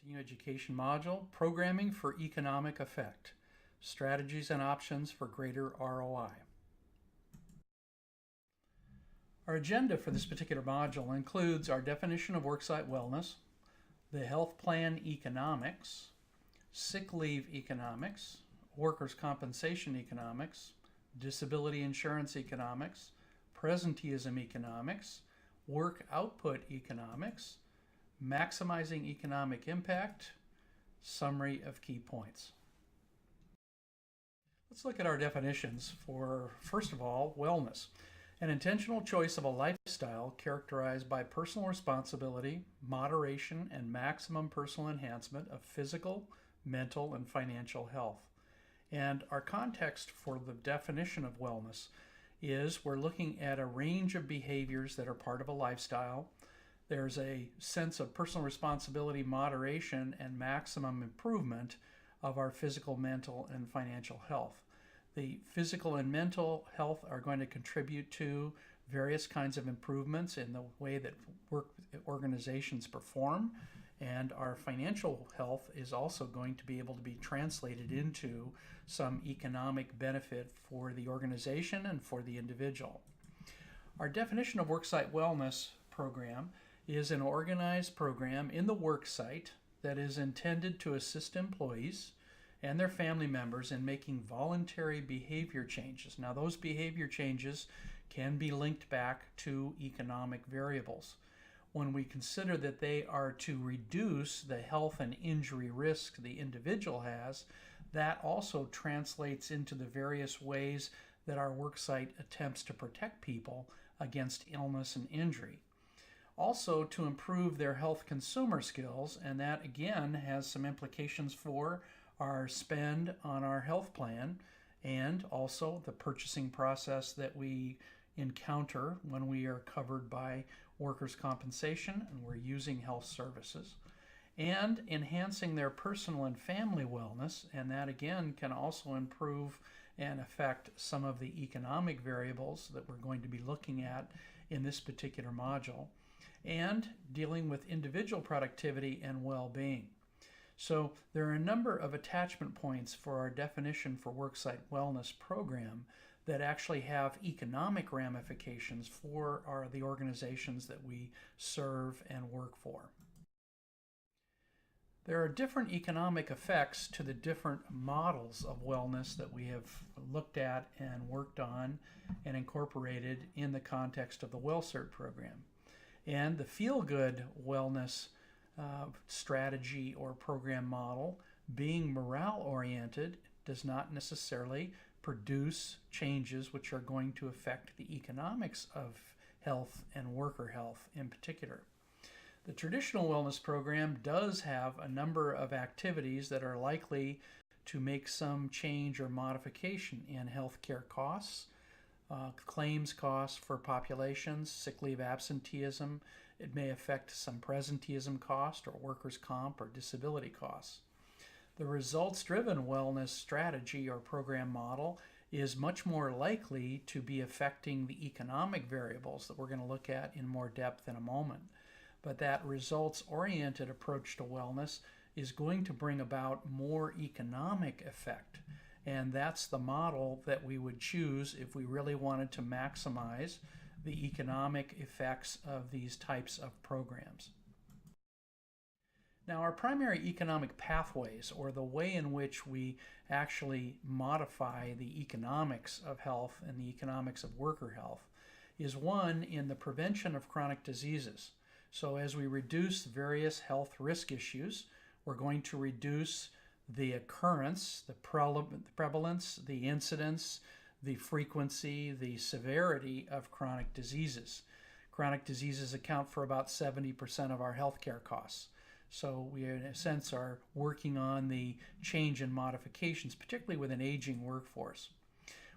Continuing Education module, Programming for Economic Effect, Strategies and Options for Greater ROI. Our agenda for this particular module includes our definition of worksite wellness, the health plan economics, sick leave economics, workers' compensation economics, disability insurance economics, presenteeism economics, work output economics, maximizing economic impact, summary of key points. Let's look at our definitions for, first of all, wellness. An intentional choice of a lifestyle characterized by personal responsibility, moderation, and maximum personal enhancement of physical, mental, and financial health. And our context for the definition of wellness is we're looking at a range of behaviors that are part of a lifestyle. There's a sense of personal responsibility, moderation, and maximum improvement of our physical, mental, and financial health. The physical and mental health are going to contribute to various kinds of improvements in the way that organizations perform, and our financial health is also going to be able to be translated into some economic benefit for the organization and for the individual. Our definition of worksite wellness program is an organized program in the worksite that is intended to assist employees and their family members in making voluntary behavior changes. Now, those behavior changes can be linked back to economic variables. When we consider that they are to reduce the health and injury risk the individual has, that also translates into the various ways that our worksite attempts to protect people against illness and injury. Also, to improve their health consumer skills, and that again has some implications for our spend on our health plan and also the purchasing process that we encounter when we are covered by workers' compensation and we're using health services, and enhancing their personal and family wellness, and that again can also improve and affect some of the economic variables that we're going to be looking at in this particular module, and dealing with individual productivity and well-being. So there are a number of attachment points for our definition for worksite wellness program that actually have economic ramifications for the organizations that we serve and work for. There are different economic effects to the different models of wellness that we have looked at and worked on and incorporated in the context of the WellCert program. And the feel-good wellness strategy or program model, being morale-oriented, does not necessarily produce changes which are going to affect the economics of health and worker health in particular. The traditional wellness program does have a number of activities that are likely to make some change or modification in healthcare costs, claims costs for populations, sick leave absenteeism. It may affect some presenteeism cost or workers' comp or disability costs. The results-driven wellness strategy or program model is much more likely to be affecting the economic variables that we're going to look at in more depth in a moment. But that results-oriented approach to wellness is going to bring about more economic effect. And that's the model that we would choose if we really wanted to maximize the economic effects of these types of programs. Now, our primary economic pathways, or the way in which we actually modify the economics of health and the economics of worker health, is one in the prevention of chronic diseases. So as we reduce various health risk issues, we're going to reduce the occurrence, the prevalence, the incidence, the frequency, the severity of chronic diseases. Chronic diseases account for about 70% of our healthcare costs. So we, in a sense, are working on the change and modifications, particularly with an aging workforce.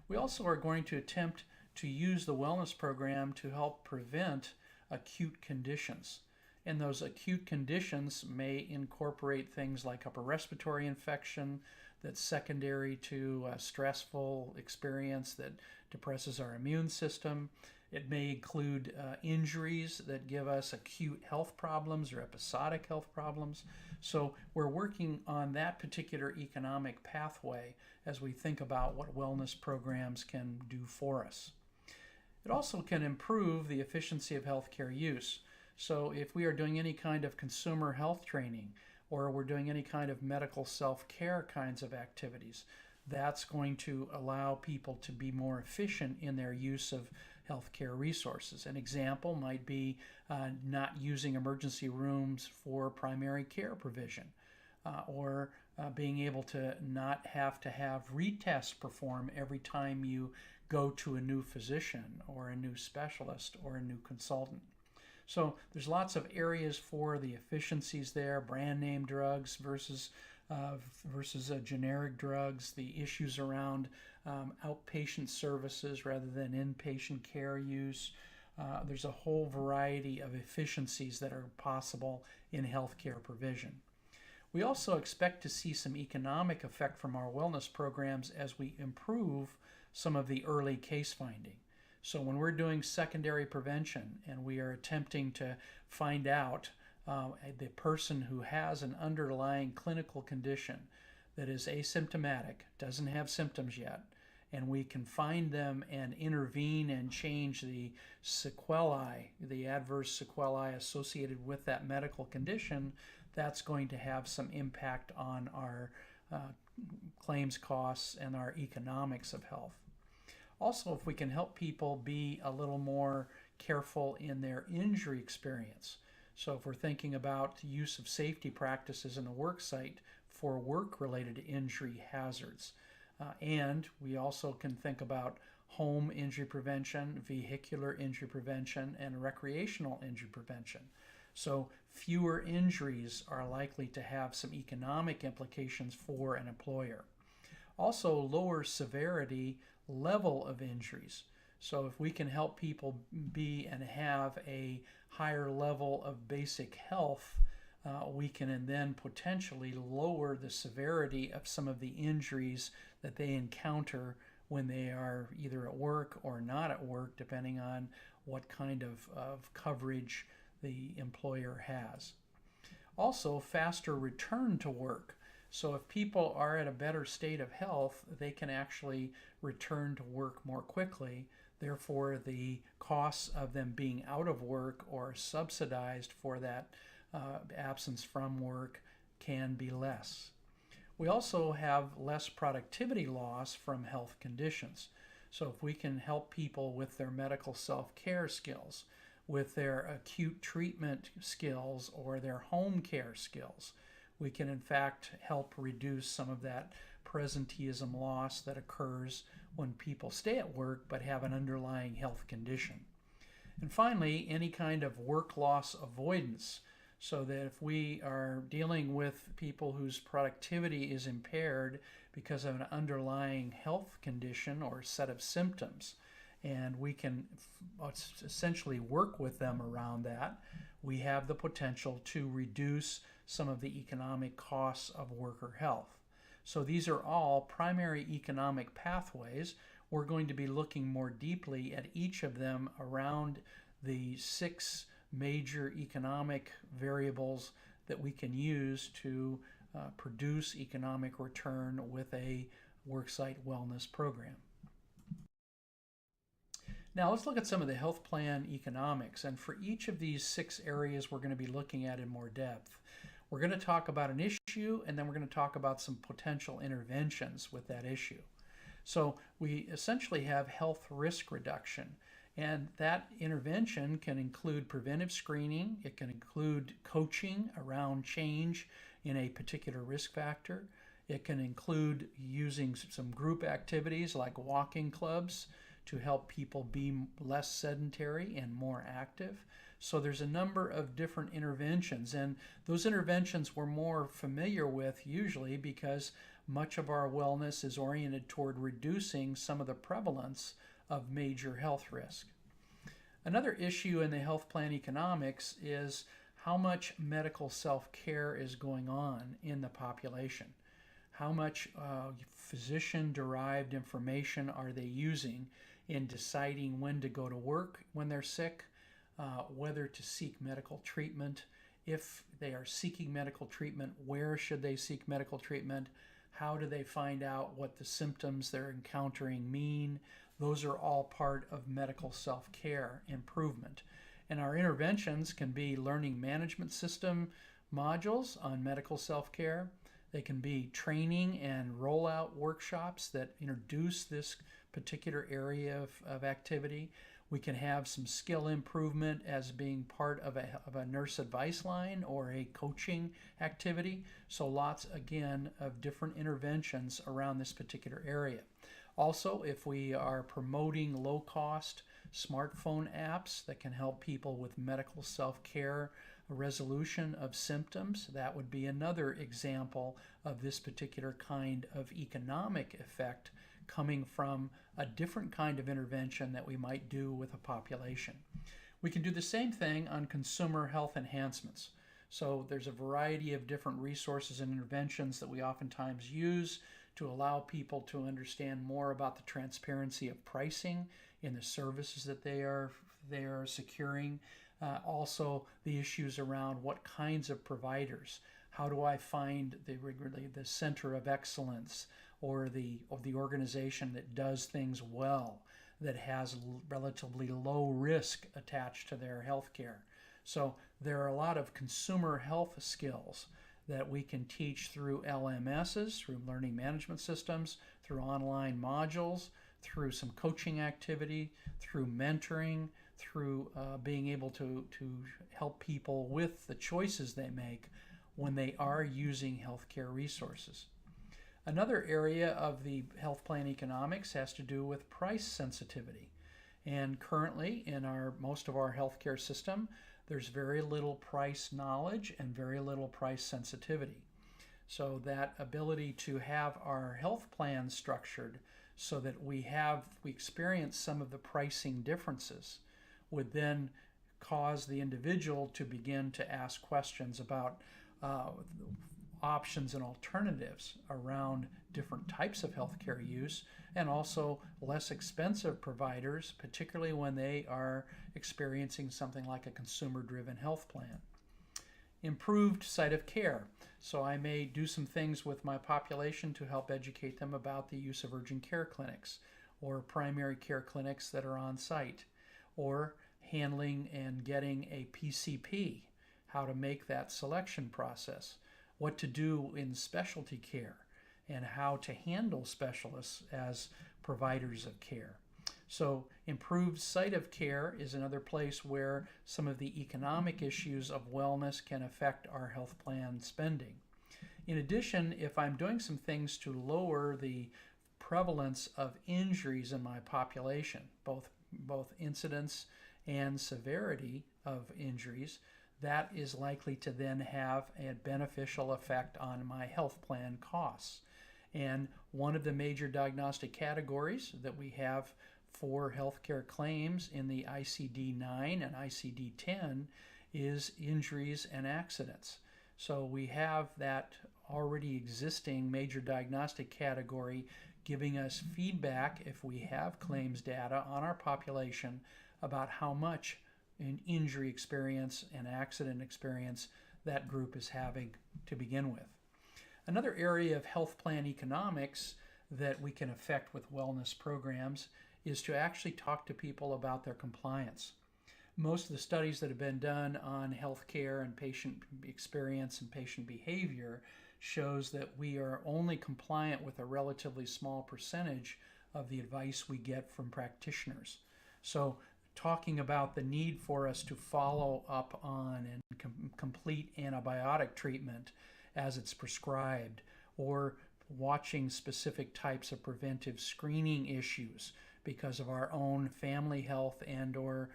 We also are going to attempt to use the wellness program to help prevent acute conditions. And those acute conditions may incorporate things like upper respiratory infection that's secondary to a stressful experience that depresses our immune system. It may include injuries that give us acute health problems or episodic health problems. So we're working on that particular economic pathway as we think about what wellness programs can do for us. It also can improve the efficiency of healthcare use. So if we are doing any kind of consumer health training, or we're doing any kind of medical self-care kinds of activities, that's going to allow people to be more efficient in their use of healthcare resources. An example might be not using emergency rooms for primary care provision, or being able to not have to have retests performed every time you go to a new physician or a new specialist or a new consultant. So there's lots of areas for the efficiencies there: brand name drugs versus generic drugs, the issues around outpatient services rather than inpatient care use. There's a whole variety of efficiencies that are possible in healthcare provision. We also expect to see some economic effect from our wellness programs as we improve some of the early case finding. So when we're doing secondary prevention and we are attempting to find out the person who has an underlying clinical condition that is asymptomatic, doesn't have symptoms yet, and we can find them and intervene and change the sequelae, the adverse sequelae associated with that medical condition, that's going to have some impact on our claims costs and our economics of health. Also, if we can help people be a little more careful in their injury experience. So if we're thinking about the use of safety practices in a work site for work-related injury hazards. And we also can think about home injury prevention, vehicular injury prevention, and recreational injury prevention. So fewer injuries are likely to have some economic implications for an employer. Also, lower severity level of injuries. So if we can help people be and have a higher level of basic health, we can then potentially lower the severity of some of the injuries that they encounter when they are either at work or not at work, depending on what kind of coverage the employer has. Also, faster return to work. So if people are at a better state of health, they can actually return to work more quickly. Therefore, the costs of them being out of work or subsidized for that absence from work can be less. We also have less productivity loss from health conditions. So if we can help people with their medical self-care skills, with their acute treatment skills, or their home care skills, we can in fact help reduce some of that presenteeism loss that occurs when people stay at work but have an underlying health condition. And finally, any kind of work loss avoidance, so that if we are dealing with people whose productivity is impaired because of an underlying health condition or set of symptoms, and we can essentially work with them around that, we have the potential to reduce some of the economic costs of worker health. So these are all primary economic pathways. We're going to be looking more deeply at each of them around the 6 major economic variables that we can use to produce economic return with a worksite wellness program. Now let's look at some of the health plan economics, and for each of these 6 areas we're going to be looking at in more depth. We're going to talk about an issue, and then we're going to talk about some potential interventions with that issue. So we essentially have health risk reduction, and that intervention can include preventive screening. It can include coaching around change in a particular risk factor. It can include using some group activities like walking clubs to help people be less sedentary and more active. So there's a number of different interventions, and those interventions we're more familiar with usually because much of our wellness is oriented toward reducing some of the prevalence of major health risk. Another issue in the health plan economics is how much medical self-care is going on in the population. How much physician-derived information are they using in deciding when to go to work when they're sick, whether to seek medical treatment. If they are seeking medical treatment, where should they seek medical treatment? How do they find out what the symptoms they're encountering mean? Those are all part of medical self-care improvement. And our interventions can be learning management system modules on medical self-care. They can be training and rollout workshops that introduce this particular area of activity. We can have some skill improvement as being part of a nurse advice line or a coaching activity. So lots, again, of different interventions around this particular area. Also, if we are promoting low-cost smartphone apps that can help people with medical self-care, resolution of symptoms, that would be another example of this particular kind of economic effect coming from a different kind of intervention that we might do with a population. We can do the same thing on consumer health enhancements. So there's a variety of different resources and interventions that we oftentimes use to allow people to understand more about the transparency of pricing in the services that they are securing. Also the issues around what kinds of providers. How do I find the center of excellence or the organization that does things well, that has relatively low risk attached to their health care? So there are a lot of consumer health skills that we can teach through LMSs, through learning management systems, through online modules, through some coaching activity, through mentoring, through being able to help people with the choices they make when they are using healthcare resources. Another area of the health plan economics has to do with price sensitivity. And currently in most of our healthcare system, there's very little price knowledge and very little price sensitivity. So that ability to have our health plan structured so that we experience some of the pricing differences would then cause the individual to begin to ask questions about options and alternatives around different types of healthcare use, and also less expensive providers, particularly when they are experiencing something like a consumer-driven health plan. Improved site of care. So I may do some things with my population to help educate them about the use of urgent care clinics or primary care clinics that are on site, or handling and getting a PCP, how to make that selection process, what to do in specialty care, and how to handle specialists as providers of care. So improved site of care is another place where some of the economic issues of wellness can affect our health plan spending. In addition, if I'm doing some things to lower the prevalence of injuries in my population, both incidence and severity of injuries, that is likely to then have a beneficial effect on my health plan costs. And one of the major diagnostic categories that we have for healthcare claims in the ICD-9 and ICD-10 is injuries and accidents. So we have that already existing major diagnostic category giving us feedback if we have claims data on our population about how much an injury experience and accident experience that group is having to begin with. Another area of health plan economics that we can affect with wellness programs is to actually talk to people about their compliance. Most of the studies that have been done on healthcare and patient experience and patient behavior shows that we are only compliant with a relatively small percentage of the advice we get from practitioners. So talking about the need for us to follow up on and complete antibiotic treatment as it's prescribed, or watching specific types of preventive screening issues because of our own family health and or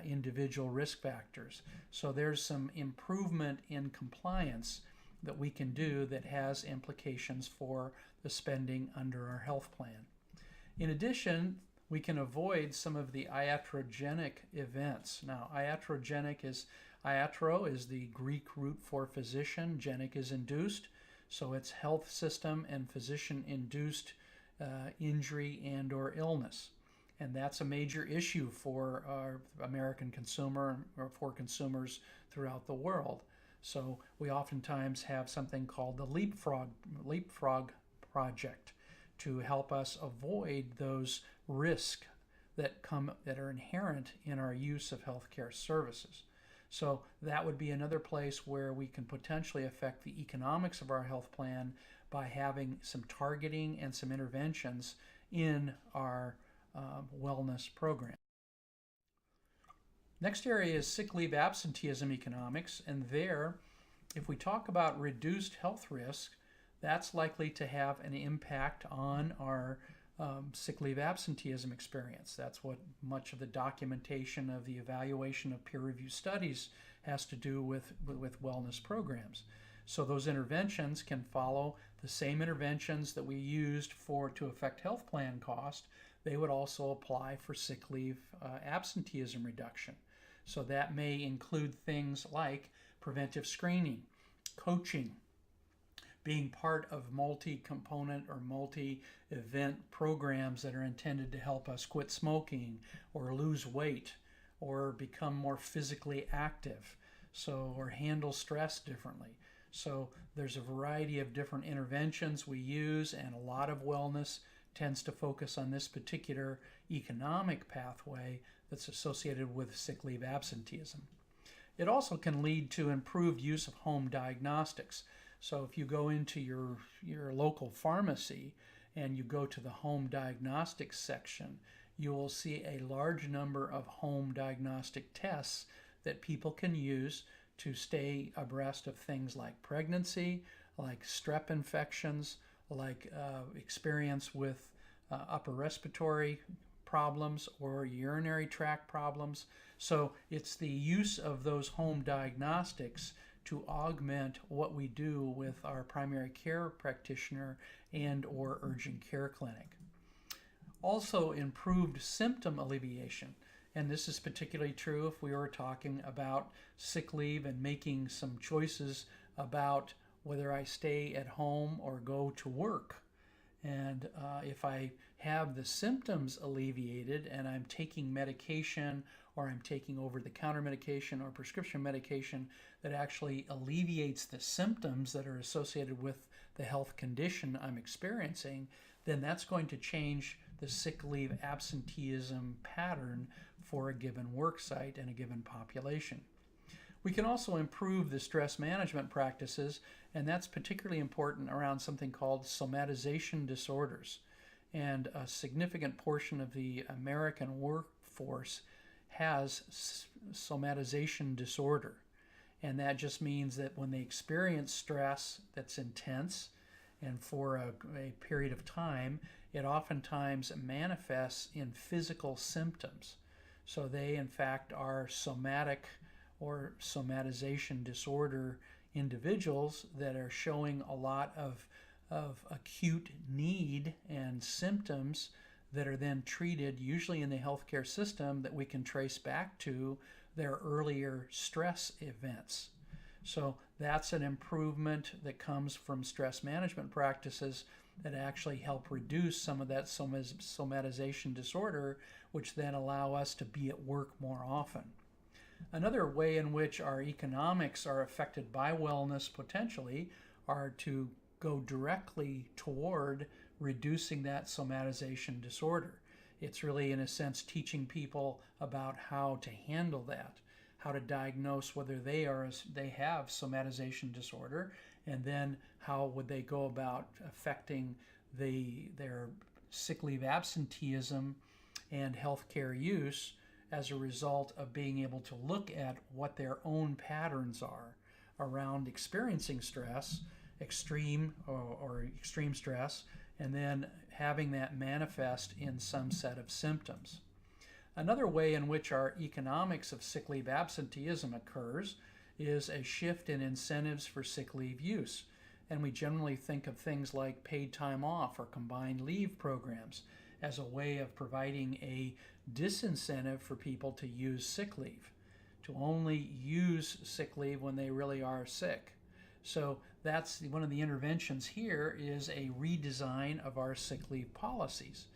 individual risk factors. So there's some improvement in compliance that we can do that has implications for the spending under our health plan. In addition, we can avoid some of the iatrogenic events. Now, iatrogenic is, iatro is the Greek root for physician, genic is induced, so it's health system and physician induced injury and or illness. And that's a major issue for our American consumer or for consumers throughout the world. So we oftentimes have something called the leapfrog project to help us avoid those risks that are inherent in our use of healthcare services. So that would be another place where we can potentially affect the economics of our health plan by having some targeting and some interventions in our wellness program. Next area is sick leave absenteeism economics, and there, if we talk about reduced health risk, that's likely to have an impact on our sick leave absenteeism experience. That's what much of the documentation of the evaluation of peer-reviewed studies has to do with wellness programs. So those interventions can follow the same interventions that we used to affect health plan cost. They would also apply for sick leave absenteeism reduction. So that may include things like preventive screening, coaching, being part of multi-component or multi-event programs that are intended to help us quit smoking or lose weight or become more physically active, or handle stress differently. So there's a variety of different interventions we use, and a lot of wellness tends to focus on this particular economic pathway that's associated with sick leave absenteeism. It also can lead to improved use of home diagnostics. So if you go into your local pharmacy and you go to the home diagnostics section, you will see a large number of home diagnostic tests that people can use to stay abreast of things like pregnancy, like strep infections, like experience with upper respiratory problems or urinary tract problems. So it's the use of those home diagnostics to augment what we do with our primary care practitioner and or urgent care clinic. Also, improved symptom alleviation. And this is particularly true if we were talking about sick leave and making some choices about whether I stay at home or go to work. And if I have the symptoms alleviated and I'm taking medication or I'm taking over-the-counter medication or prescription medication that actually alleviates the symptoms that are associated with the health condition I'm experiencing, then that's going to change the sick leave absenteeism pattern for a given work site and a given population. We can also improve the stress management practices, and that's particularly important around something called somatization disorders. And a significant portion of the American workforce has somatization disorder. And that just means that when they experience stress that's intense and for a period of time, it oftentimes manifests in physical symptoms. So they, in fact, are somatic or somatization disorder individuals that are showing a lot of acute need and symptoms that are then treated, usually in the healthcare system, that we can trace back to their earlier stress events. So that's an improvement that comes from stress management practices that actually help reduce some of that somatization disorder, which then allow us to be at work more often. Another way in which our economics are affected by wellness potentially are to go directly toward reducing that somatization disorder. It's really, in a sense, teaching people about how to handle that, how to diagnose whether they have somatization disorder, and then how would they go about affecting their sick leave absenteeism and healthcare use as a result of being able to look at what their own patterns are around experiencing stress, extreme stress, and then having that manifest in some set of symptoms. Another way in which our economics of sick leave absenteeism occurs is a shift in incentives for sick leave use. And we generally think of things like paid time off or combined leave programs as a way of providing a disincentive for people to use sick leave, to only use sick leave when they really are sick. So that's one of the interventions here, is a redesign of our sick leave policies.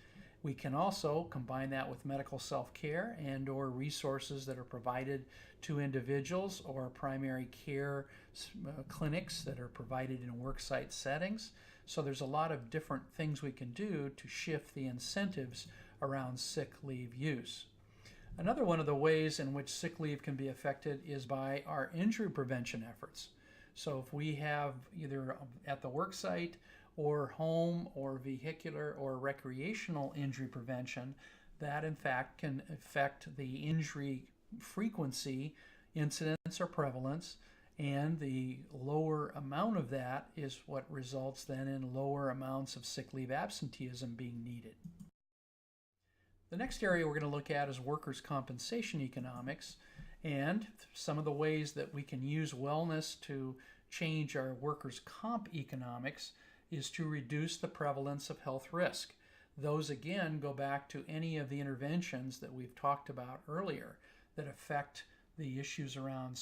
We can also combine that with medical self-care and or resources that are provided to individuals or primary care clinics that are provided in worksite settings. So there's a lot of different things we can do to shift the incentives around sick leave use. Another one of the ways in which sick leave can be affected is by our injury prevention efforts. So if we have either at the work site or home or vehicular or recreational injury prevention, that in fact can affect the injury frequency, incidence or prevalence, and the lower amount of that is what results then in lower amounts of sick leave absenteeism being needed. The next area we're going to look at is workers' compensation economics, and some of the ways that we can use wellness to change our workers' comp economics is to reduce the prevalence of health risk. Those again go back to any of the interventions that we've talked about earlier that affect the issues around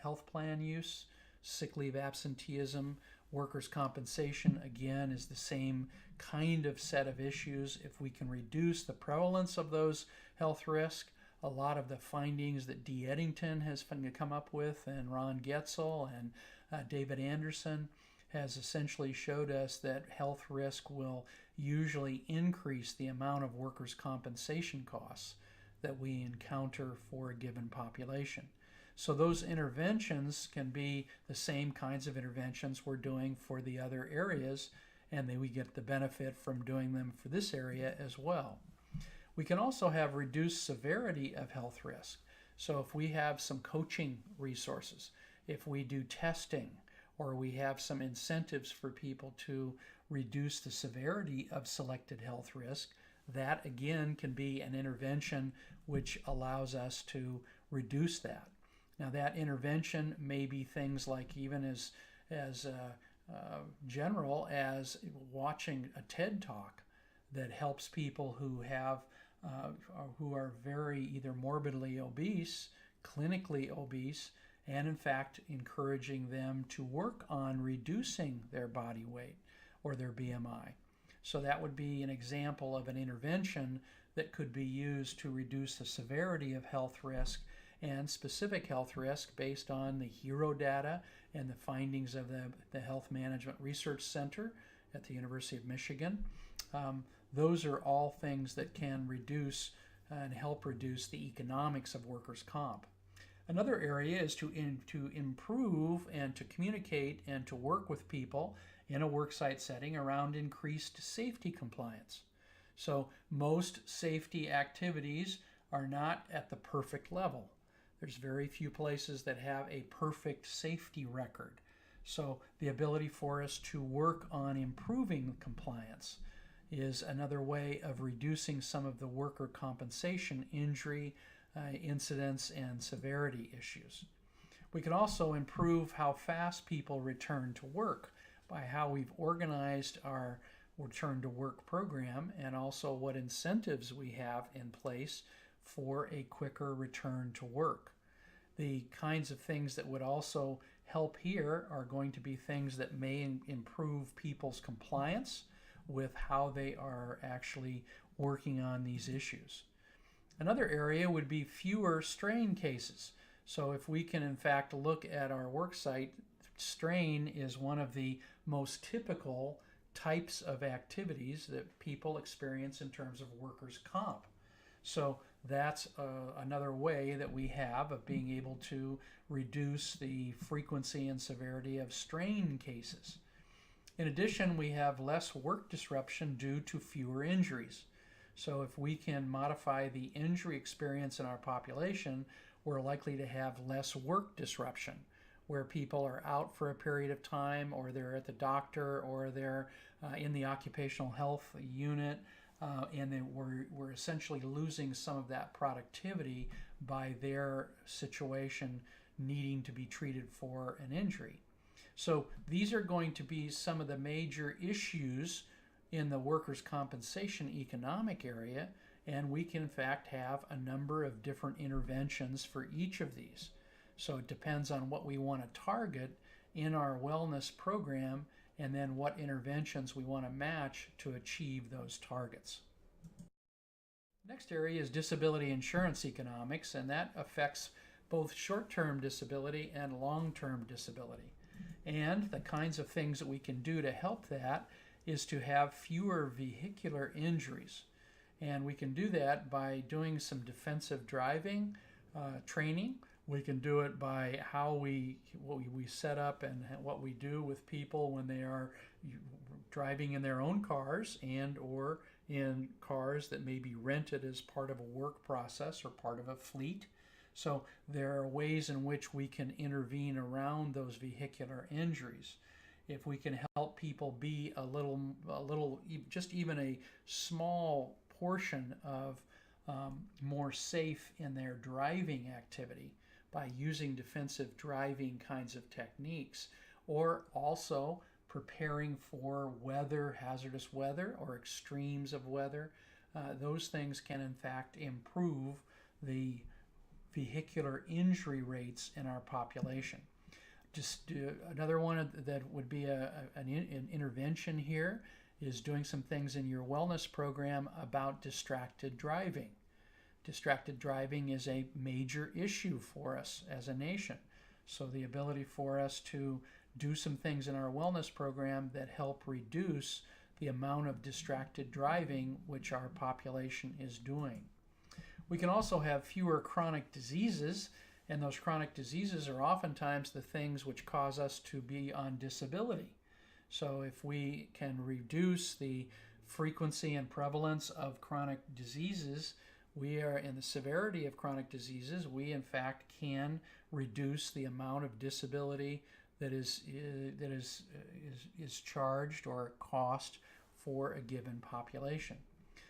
health plan use, sick leave absenteeism. Workers' compensation again is the same kind of set of issues. If we can reduce the prevalence of those health risks, a lot of the findings that Dee Eddington has come up with, and Ron Getzel and David Anderson, has essentially showed us that health risk will usually increase the amount of workers' compensation costs that we encounter for a given population. So those interventions can be the same kinds of interventions we're doing for the other areas, and then we get the benefit from doing them for this area as well. We can also have reduced severity of health risk. So if we have some coaching resources, if we do testing, or we have some incentives for people to reduce the severity of selected health risk, that again can be an intervention which allows us to reduce that. Now that intervention may be things like even as general as watching a TED Talk that helps people who are very either morbidly obese, clinically obese, and in fact encouraging them to work on reducing their body weight or their BMI. So that would be an example of an intervention that could be used to reduce the severity of health risk and specific health risk based on the HERO data and the findings of the Health Management Research Center at the University of Michigan. Those are all things that can reduce and help reduce the economics of workers' comp. Another area is to improve and to communicate and to work with people in a worksite setting around increased safety compliance. So most safety activities are not at the perfect level. There's very few places that have a perfect safety record. So the ability for us to work on improving compliance is another way of reducing some of the worker compensation injury incidence and severity issues. We can also improve how fast people return to work by how we've organized our return to work program and also what incentives we have in place for a quicker return to work. The kinds of things that would also help here are going to be things that may improve people's compliance with how they are actually working on these issues. Another area would be fewer strain cases. So if we can in fact look at our worksite, strain is one of the most typical types of activities that people experience in terms of workers' comp. So that's another way that we have of being able to reduce the frequency and severity of strain cases. In addition, we have less work disruption due to fewer injuries. So if we can modify the injury experience in our population, we're likely to have less work disruption, where people are out for a period of time, or they're at the doctor, or they're in the occupational health unit, and then we're essentially losing some of that productivity by their situation needing to be treated for an injury. So these are going to be some of the major issues in the workers' compensation economic area, and we can in fact have a number of different interventions for each of these. So it depends on what we want to target in our wellness program and then what interventions we want to match to achieve those targets. Next area is disability insurance economics, and that affects both short-term disability and long-term disability. And the kinds of things that we can do to help that is to have fewer vehicular injuries. And we can do that by doing some defensive driving training. We can do it by how we set up and what we do with people when they are driving in their own cars and or in cars that may be rented as part of a work process or part of a fleet. So there are ways in which we can intervene around those vehicular injuries. If we can help people be a little, just even a small portion of more safe in their driving activity by using defensive driving kinds of techniques, or also preparing for weather, hazardous weather or extremes of weather, those things can in fact improve the vehicular injury rates in our population. Just another one that would be an intervention here is doing some things in your wellness program about distracted driving. Distracted driving is a major issue for us as a nation. So the ability for us to do some things in our wellness program that help reduce the amount of distracted driving which our population is doing. We can also have fewer chronic diseases, and those chronic diseases are oftentimes the things which cause us to be on disability. So if we can reduce the frequency and prevalence of chronic diseases, we are in the severity of chronic diseases, we in fact can reduce the amount of disability that is charged or cost for a given population.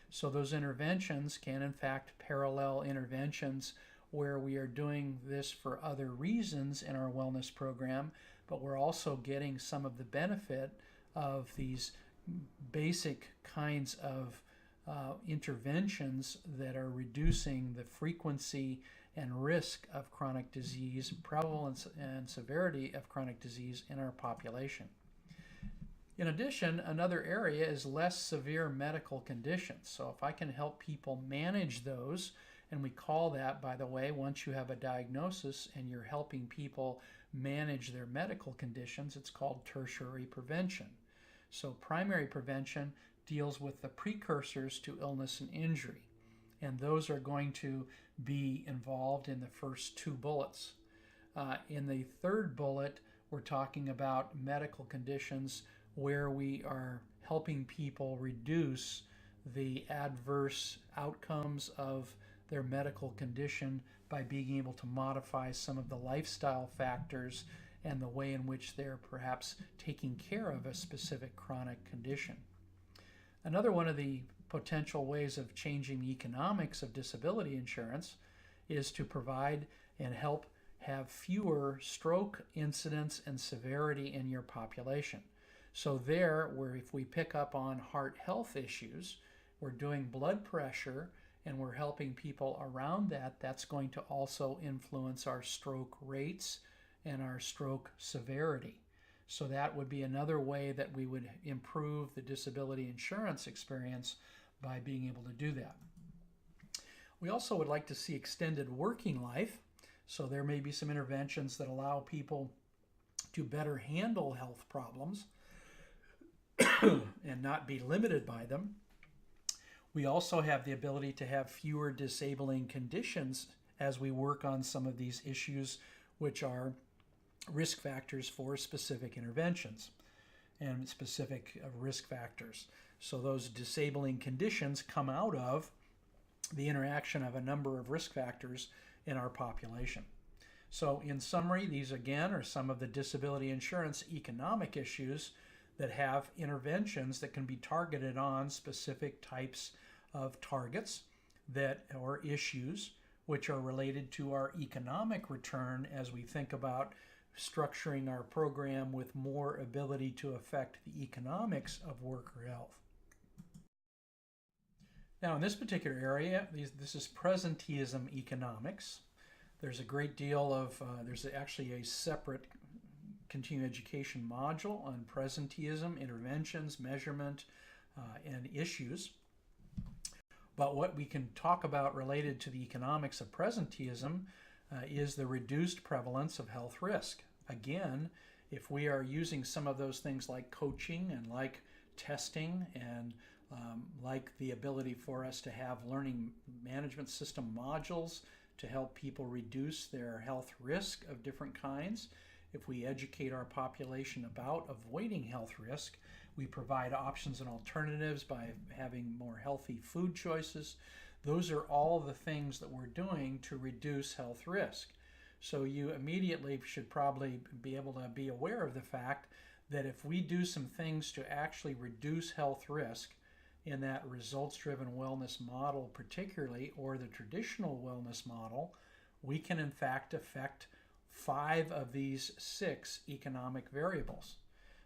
So those interventions can in fact parallel interventions where we are doing this for other reasons in our wellness program, but we're also getting some of the benefit of these basic kinds of interventions that are reducing the frequency and risk of chronic disease, prevalence and severity of chronic disease in our population. In addition, another area is less severe medical conditions. So if I can help people manage those, and we call that, by the way, once you have a diagnosis and you're helping people manage their medical conditions, it's called tertiary prevention. So primary prevention deals with the precursors to illness and injury, and those are going to be involved in the first two bullets. In the third bullet, we're talking about medical conditions where we are helping people reduce the adverse outcomes of their medical condition by being able to modify some of the lifestyle factors and the way in which they're perhaps taking care of a specific chronic condition. Another one of the potential ways of changing the economics of disability insurance is to provide and help have fewer stroke incidents and severity in your population. So there, where if we pick up on heart health issues, we're doing blood pressure and we're helping people around that, that's going to also influence our stroke rates and our stroke severity. So that would be another way that we would improve the disability insurance experience by being able to do that. We also would like to see extended working life. So there may be some interventions that allow people to better handle health problems and not be limited by them. We also have the ability to have fewer disabling conditions as we work on some of these issues, which are risk factors for specific interventions and specific risk factors. So those disabling conditions come out of the interaction of a number of risk factors in our population. So in summary, these again are some of the disability insurance economic issues that have interventions that can be targeted on specific types of targets that or issues which are related to our economic return as we think about structuring our program with more ability to affect the economics of worker health. Now in this particular area, this is presenteeism economics. There's a great deal of, there's actually a separate continuing education module on presenteeism, interventions, measurement, and issues. But what we can talk about related to the economics of presenteeism is the reduced prevalence of health risk. Again, if we are using some of those things like coaching and like testing and like the ability for us to have learning management system modules to help people reduce their health risk of different kinds, if we educate our population about avoiding health risk, we provide options and alternatives by having more healthy food choices. Those are all the things that we're doing to reduce health risk. So you immediately should probably be able to be aware of the fact that if we do some things to actually reduce health risk in that results-driven wellness model particularly, or the traditional wellness model, we can in fact affect 5 of these 6 economic variables.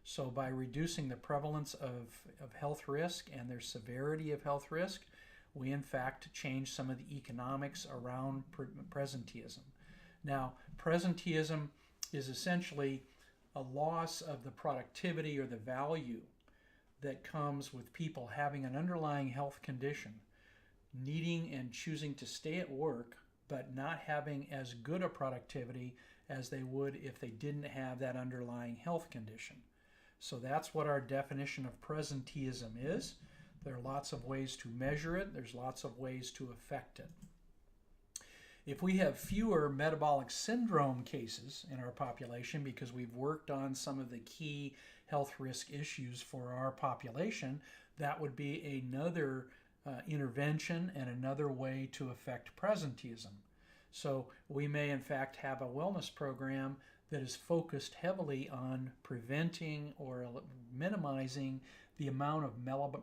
So by reducing the prevalence of health risk and their severity of health risk, we in fact change some of the economics around presenteeism. Now, presenteeism is essentially a loss of the productivity or the value that comes with people having an underlying health condition, needing and choosing to stay at work, but not having as good a productivity as they would if they didn't have that underlying health condition. So that's what our definition of presenteeism is. There are lots of ways to measure it. There's lots of ways to affect it. If we have fewer metabolic syndrome cases in our population because we've worked on some of the key health risk issues for our population, that would be another intervention and another way to affect presenteeism. So we may in fact have a wellness program that is focused heavily on preventing or minimizing the amount of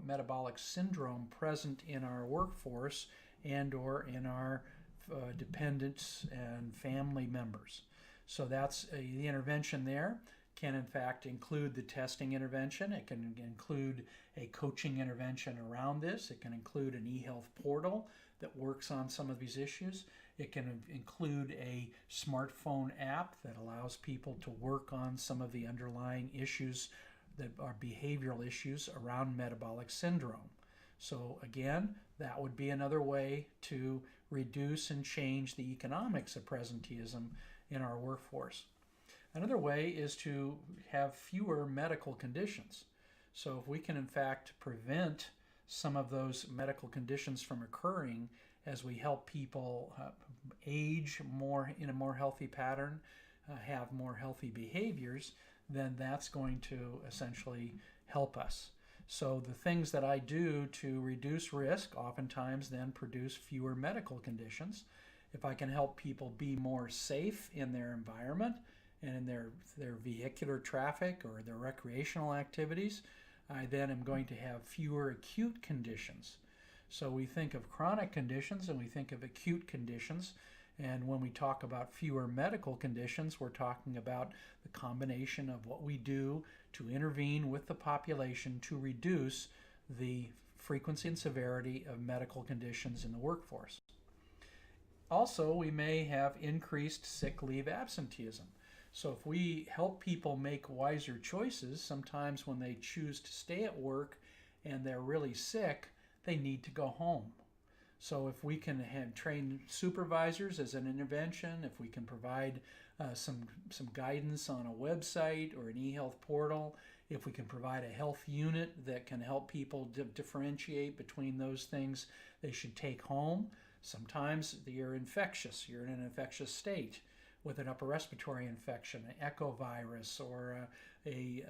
metabolic syndrome present in our workforce and or in our dependents and family members. So that's the intervention there can in fact include the testing intervention. It can include a coaching intervention around this. It can include an eHealth portal that works on some of these issues. It can include a smartphone app that allows people to work on some of the underlying issues that are behavioral issues around metabolic syndrome. So again, that would be another way to reduce and change the economics of presenteeism in our workforce. Another way is to have fewer medical conditions. So if we can in fact prevent some of those medical conditions from occurring as we help people age more in a more healthy pattern, have more healthy behaviors, then that's going to essentially help us. So the things that I do to reduce risk oftentimes then produce fewer medical conditions. If I can help people be more safe in their environment and in their vehicular traffic or their recreational activities, I then am going to have fewer acute conditions. So we think of chronic conditions and we think of acute conditions. And when we talk about fewer medical conditions, we're talking about the combination of what we do to intervene with the population to reduce the frequency and severity of medical conditions in the workforce. Also, we may have increased sick leave absenteeism. So if we help people make wiser choices, sometimes when they choose to stay at work and they're really sick, they need to go home. So if we can train supervisors as an intervention, if we can provide some guidance on a website or an eHealth portal, if we can provide a health unit that can help people differentiate between those things they should take home. Sometimes you're infectious, you're in an infectious state with an upper respiratory infection, an echovirus, or a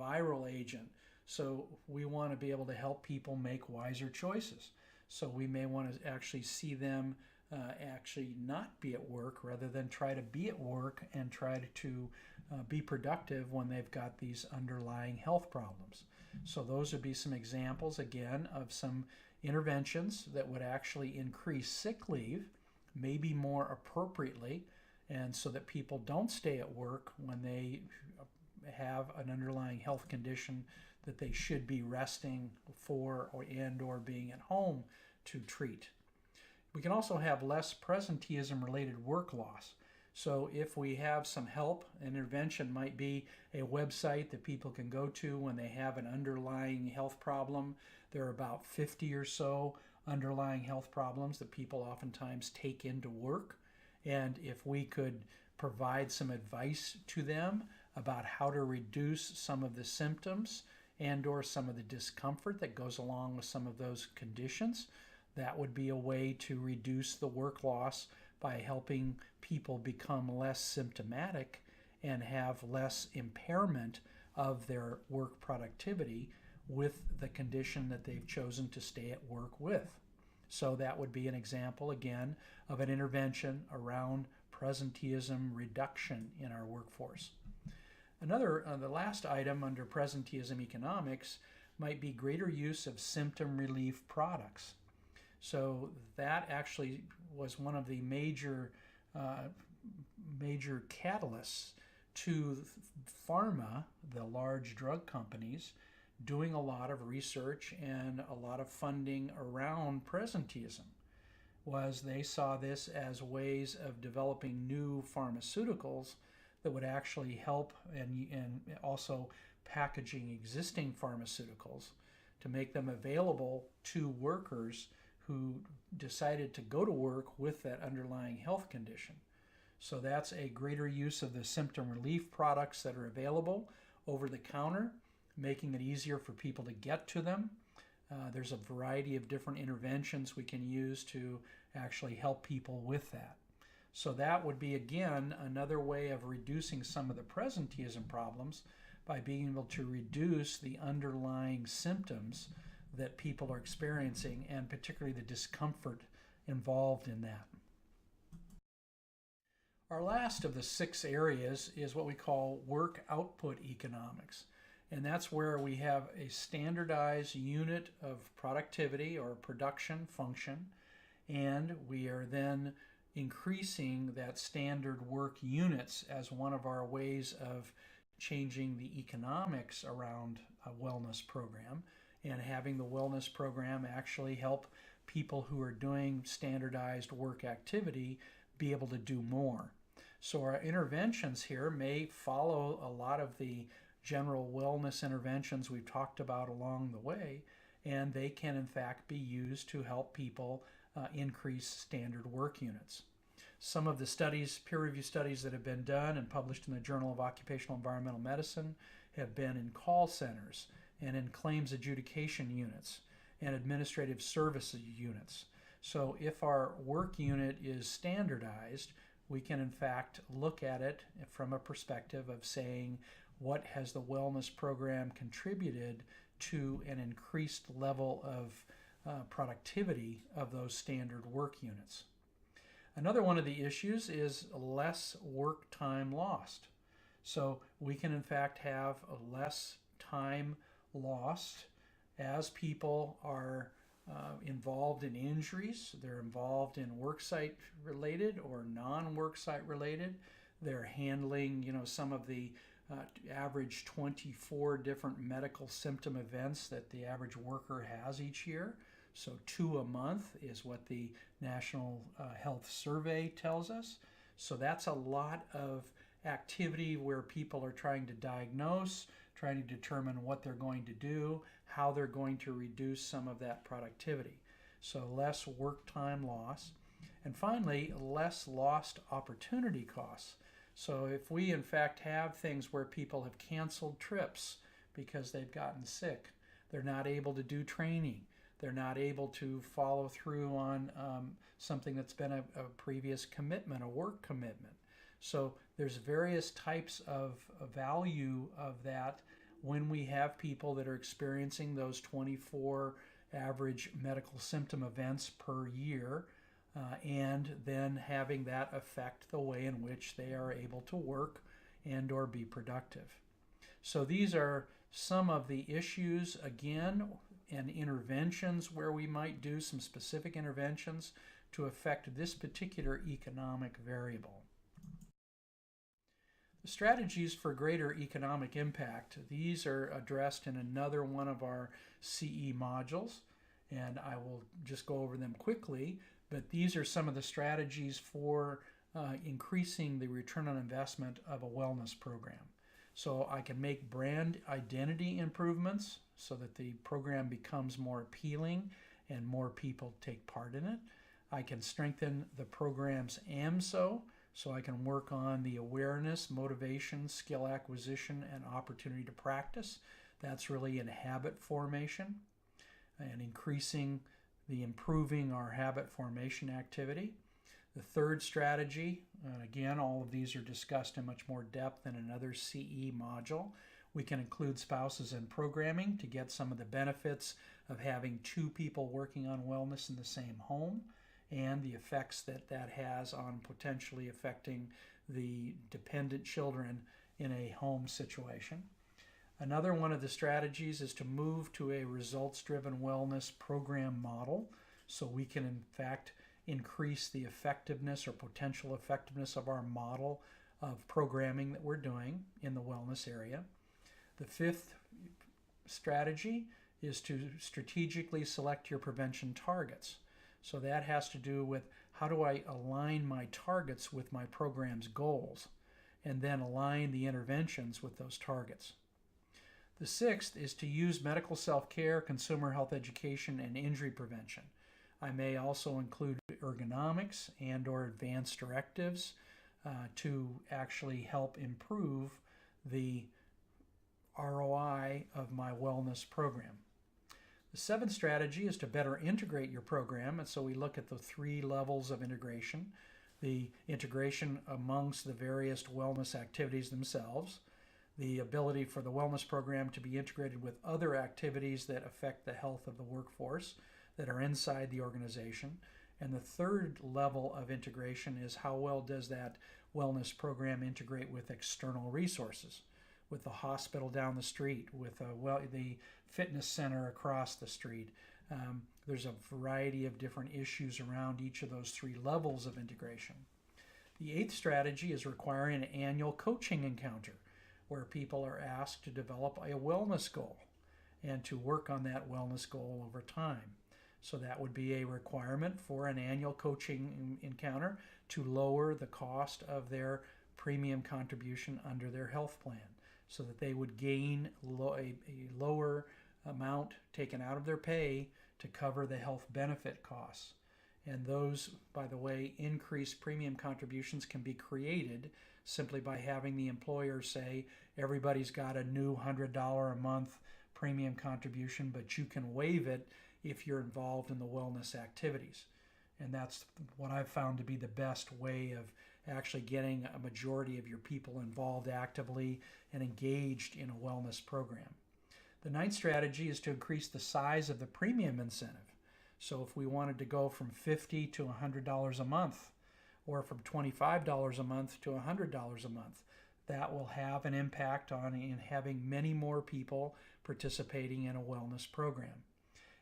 viral agent. So we want to be able to help people make wiser choices. So we may want to actually see them actually not be at work rather than try to be at work and try to be productive when they've got these underlying health problems. So those would be some examples, again, of some interventions that would actually increase sick leave, maybe more appropriately, and so that people don't stay at work when they have an underlying health condition that they should be resting for or being at home to treat. We can also have less presenteeism related work loss. So if we have some help, intervention might be a website that people can go to when they have an underlying health problem. There are about 50 or so underlying health problems that people oftentimes take into work. And if we could provide some advice to them about how to reduce some of the symptoms and or some of the discomfort that goes along with some of those conditions, that would be a way to reduce the work loss by helping people become less symptomatic and have less impairment of their work productivity with the condition that they've chosen to stay at work with. So that would be an example, again, of an intervention around presenteeism reduction in our workforce. Another, the last item under presenteeism economics might be greater use of symptom relief products. So that actually was one of the major catalysts to pharma, the large drug companies, doing a lot of research and a lot of funding around presenteeism. Was they saw this as ways of developing new pharmaceuticals that would actually help, and also packaging existing pharmaceuticals to make them available to workers who decided to go to work with that underlying health condition. So that's a greater use of the symptom relief products that are available over the counter, making it easier for people to get to them. There's a variety of different interventions we can use to actually help people with that. So that would be, again, another way of reducing some of the presenteeism problems by being able to reduce the underlying symptoms that people are experiencing, and particularly the discomfort involved in that. Our last of the 6 areas is what we call work output economics. And that's where we have a standardized unit of productivity or production function, and we are then increasing that standard work units as one of our ways of changing the economics around a wellness program, and having the wellness program actually help people who are doing standardized work activity be able to do more. So our interventions here may follow a lot of the general wellness interventions we've talked about along the way, and they can in fact be used to help people increase standard work units. Some of the studies, peer-reviewed studies that have been done and published in the Journal of Occupational Environmental Medicine, have been in call centers and in claims adjudication units and administrative services units. So if our work unit is standardized, we can in fact look at it from a perspective of saying, what has the wellness program contributed to an increased level of productivity of those standard work units? Another one of the issues is less work time lost. So we can in fact have less time lost as people are involved in injuries, they're involved in worksite related or non-worksite related. They're handling, some of the average 24 different medical symptom events that the average worker has each year. So 2 a month is what the National Health Survey tells us. So that's a lot of activity where people are trying to diagnose, trying to determine what they're going to do, how they're going to reduce some of that productivity. So less work time loss. And finally, less lost opportunity costs. So if we in fact have things where people have canceled trips because they've gotten sick, they're not able to do training, they're not able to follow through on something that's been a previous commitment, a work commitment. So there's various types of value of that when we have people that are experiencing those 24 average medical symptom events per year, and then having that affect the way in which they are able to work and or be productive. So these are some of the issues, again, and interventions where we might do some specific interventions to affect this particular economic variable. The strategies for greater economic impact, these are addressed in another one of our CE modules, and I will just go over them quickly, but these are some of the strategies for increasing the return on investment of a wellness program. So I can make brand identity improvements so that the program becomes more appealing and more people take part in it. I can strengthen the program's AMSO, so I can work on the awareness, motivation, skill acquisition, and opportunity to practice. That's really in habit formation and improving our habit formation activity. The third strategy, and again, all of these are discussed in much more depth in another CE module. We can include spouses in programming to get some of the benefits of having two people working on wellness in the same home and the effects that that has on potentially affecting the dependent children in a home situation. Another one of the strategies is to move to a results-driven wellness program model so we can, in fact, increase the effectiveness or potential effectiveness of our model of programming that we're doing in the wellness area. The fifth strategy is to strategically select your prevention targets. So that has to do with how do I align my targets with my program's goals and then align the interventions with those targets. The sixth is to use medical self-care, consumer health education, and injury prevention. I may also include ergonomics and/or advanced directives to actually help improve the ROI of my wellness program. The seventh strategy is to better integrate your program, and so we look at the three levels of integration. The integration amongst the various wellness activities themselves, the ability for the wellness program to be integrated with other activities that affect the health of the workforce that are inside the organization, and the third level of integration is how well does that wellness program integrate with external resources, with the hospital down the street, with the fitness center across the street. There's a variety of different issues around each of those three levels of integration. The eighth strategy is requiring an annual coaching encounter where people are asked to develop a wellness goal and to work on that wellness goal over time. So that would be a requirement for an annual coaching encounter to lower the cost of their premium contribution under their health plan so that they would gain a lower amount taken out of their pay to cover the health benefit costs. And those, by the way, increased premium contributions can be created simply by having the employer say, everybody's got a new $100 a month premium contribution, but you can waive it if you're involved in the wellness activities. And that's what I've found to be the best way of actually getting a majority of your people involved actively and engaged in a wellness program. The ninth strategy is to increase the size of the premium incentive. So if we wanted to go from $50 to $100 a month, or from $25 a month to $100 a month, that will have an impact in having many more people participating in a wellness program.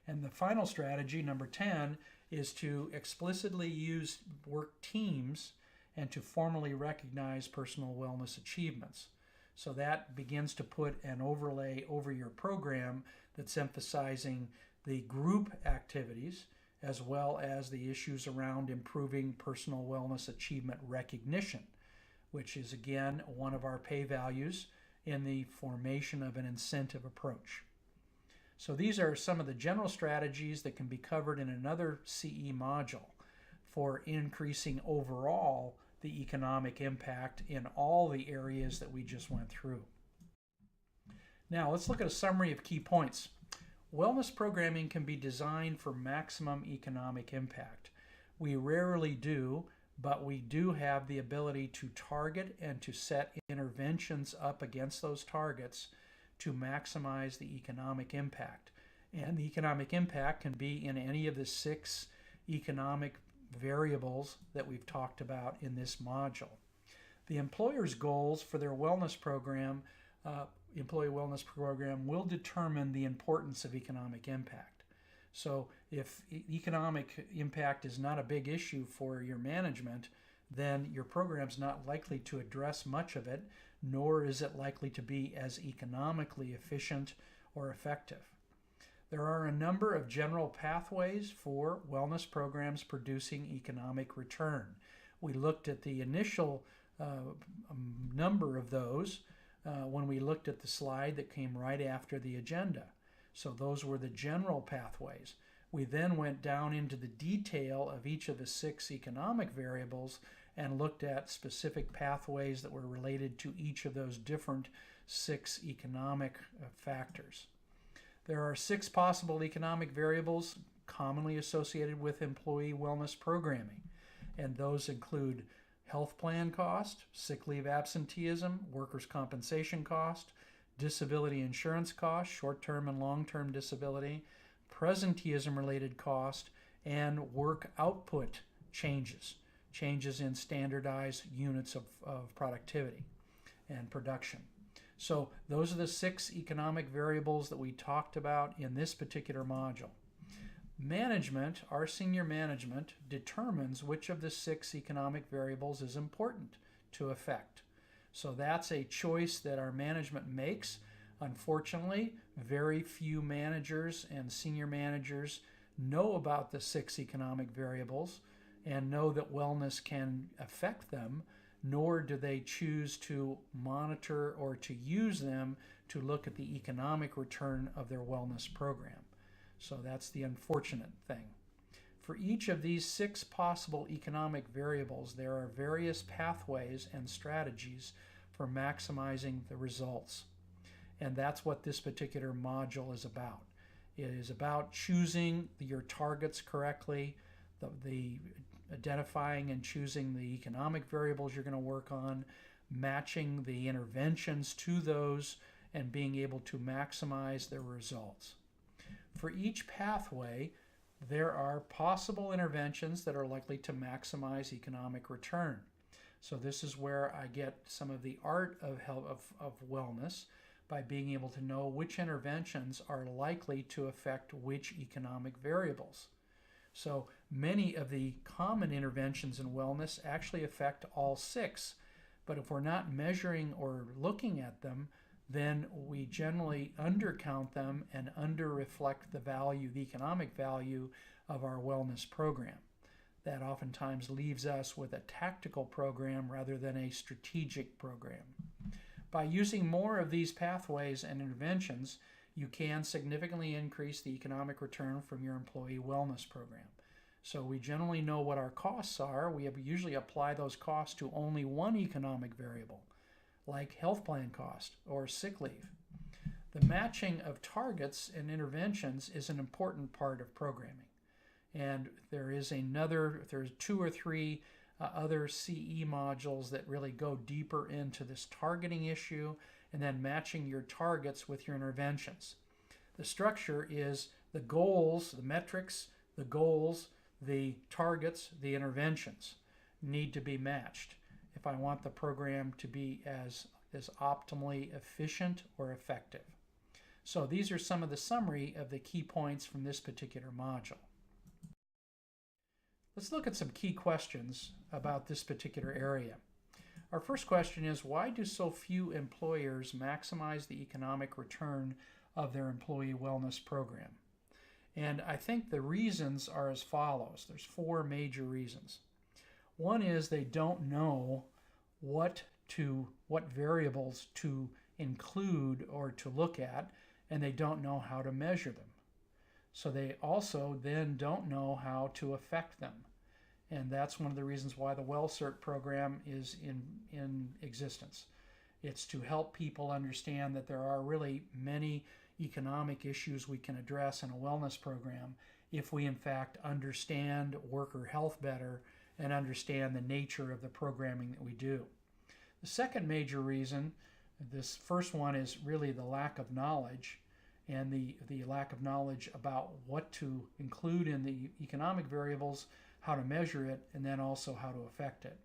And the final strategy, number 10, is to explicitly use work teams and to formally recognize personal wellness achievements. So that begins to put an overlay over your program that's emphasizing the group activities as well as the issues around improving personal wellness achievement recognition, which is again one of our pay values in the formation of an incentive approach. So these are some of the general strategies that can be covered in another CE module for increasing overall the economic impact in all the areas that we just went through. Now let's look at a summary of key points. Wellness programming can be designed for maximum economic impact. We rarely do, but we do have the ability to target and to set interventions up against those targets to maximize the economic impact. And the economic impact can be in any of the 6 economic variables that we've talked about in this module. The employer's goals for their wellness program, employee wellness program, will determine the importance of economic impact. So if economic impact is not a big issue for your management, then your program's not likely to address much of it, nor is it likely to be as economically efficient or effective. There are a number of general pathways for wellness programs producing economic return. We looked at the initial number of those when we looked at the slide that came right after the agenda. So those were the general pathways. We then went down into the detail of each of the 6 economic variables and looked at specific pathways that were related to each of those different 6 economic factors. There are 6 possible economic variables commonly associated with employee wellness programming, and those include health plan cost, sick leave absenteeism, workers' compensation cost, disability insurance cost, short-term and long-term disability, presenteeism-related cost, and work output changes in standardized units of productivity and production. So those are the 6 economic variables that we talked about in this particular module. Management, our senior management, determines which of the 6 economic variables is important to affect. So that's a choice that our management makes. Unfortunately, very few managers and senior managers know about the 6 economic variables and know that wellness can affect them, nor do they choose to monitor or to use them to look at the economic return of their wellness program. So that's the unfortunate thing. For each of these 6 possible economic variables, there are various pathways and strategies for maximizing the results. And that's what this particular module is about. It is about choosing your targets correctly, the identifying and choosing the economic variables you're going to work on, matching the interventions to those, and being able to maximize the results. For each pathway, there are possible interventions that are likely to maximize economic return. So this is where I get some of the art of wellness, by being able to know which interventions are likely to affect which economic variables. So many of the common interventions in wellness actually affect all 6, but if we're not measuring or looking at them, then we generally undercount them and under-reflect the value, the economic value of our wellness program. That oftentimes leaves us with a tactical program rather than a strategic program. By using more of these pathways and interventions, you can significantly increase the economic return from your employee wellness program. So we generally know what our costs are. We usually apply those costs to only one economic variable, like health plan cost or sick leave. The matching of targets and interventions is an important part of programming. And there's 2 or 3 other CE modules that really go deeper into this targeting issue and then matching your targets with your interventions. The structure is the goals, the metrics, the goals, the targets, the interventions need to be matched if I want the program to be as optimally efficient or effective. So these are some of the summary of the key points from this particular module. Let's look at some key questions about this particular area. Our first question is, why do so few employers maximize the economic return of their employee wellness program? And I think the reasons are as follows. There's 4 major reasons. One is they don't know what variables to include or to look at, and they don't know how to measure them. So they also then don't know how to affect them. And that's one of the reasons why the WellCert program is in existence. It's to help people understand that there are really many economic issues we can address in a wellness program if we in fact understand worker health better and understand the nature of the programming that we do. The second major reason, this first one is really the lack of knowledge, and the lack of knowledge about what to include in the economic variables, how to measure it, and then also how to affect it.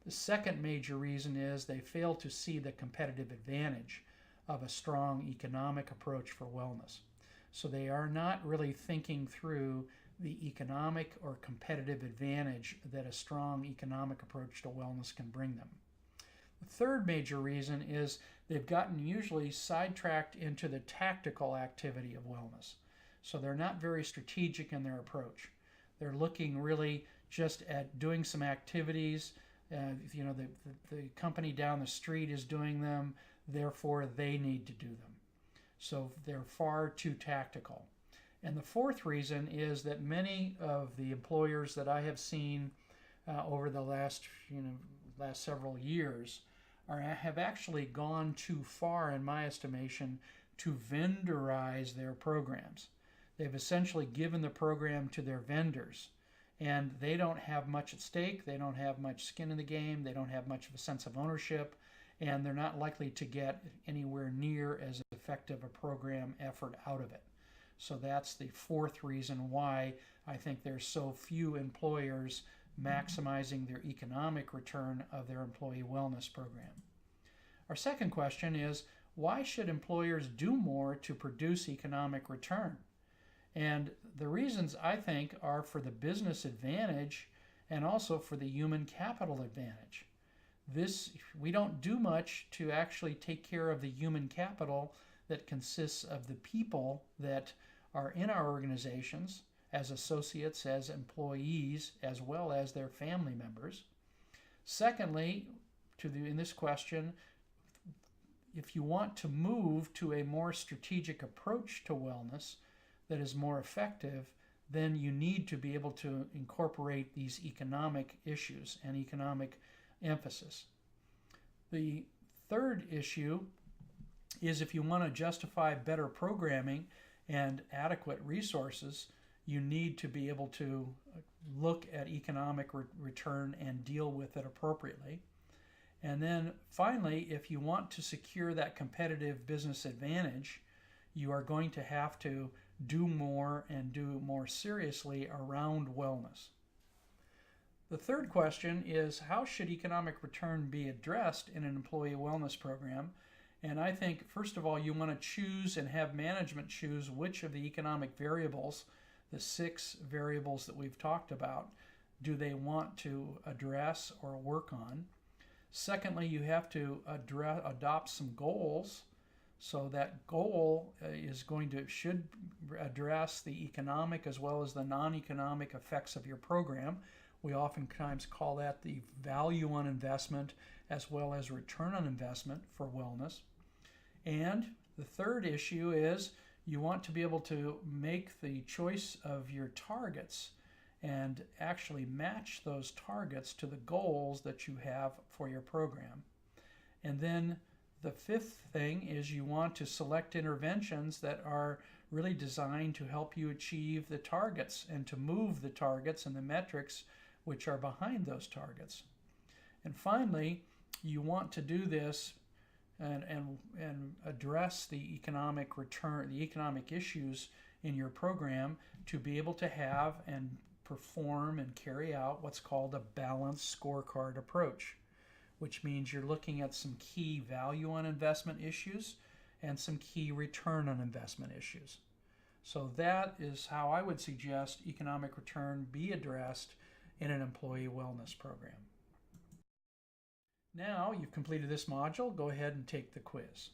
The second major reason is they fail to see the competitive advantage of a strong economic approach for wellness. So they are not really thinking through the economic or competitive advantage that a strong economic approach to wellness can bring them. The third major reason is they've gotten usually sidetracked into the tactical activity of wellness. So they're not very strategic in their approach. They're looking really just at doing some activities. You know, the company down the street is doing them, therefore they need to do them. So they're far too tactical. And the fourth reason is that many of the employers that I have seen over the last several years have actually gone too far, in my estimation, to vendorize their programs. They've essentially given the program to their vendors, and they don't have much at stake. They don't have much skin in the game. They don't have much of a sense of ownership, and they're not likely to get anywhere near as effective a program effort out of it. So that's the fourth reason why I think there's so few employers maximizing their economic return of their employee wellness program. Our second question is, why should employers do more to produce economic return? And the reasons, I think, are for the business advantage and also for the human capital advantage. We don't do much to actually take care of the human capital that consists of the people that are in our organizations as associates, as employees, as well as their family members. Secondly, in this question, if you want to move to a more strategic approach to wellness that is more effective, then you need to be able to incorporate these economic issues and economic emphasis. The third issue is, if you want to justify better programming and adequate resources, you need to be able to look at economic return and deal with it appropriately. And then finally, if you want to secure that competitive business advantage, you are going to have to do more and do more seriously around wellness. The third question is, how should economic return be addressed in an employee wellness program? And I think, first of all, you want to choose and have management choose which of the economic variables, the 6 variables that we've talked about, do they want to address or work on. Secondly, you have to adopt some goals. So that goal should address the economic as well as the non-economic effects of your program. We oftentimes call that the value on investment as well as return on investment for wellness. And the third issue is, you want to be able to make the choice of your targets and actually match those targets to the goals that you have for your program. And then the fifth thing is, you want to select interventions that are really designed to help you achieve the targets and to move the targets and the metrics which are behind those targets. And finally, you want to do this and address the economic return, the economic issues in your program, to be able to have and perform and carry out what's called a balanced scorecard approach, which means you're looking at some key value on investment issues and some key return on investment issues. So that is how I would suggest economic return be addressed in an employee wellness program. Now you've completed this module, go ahead and take the quiz.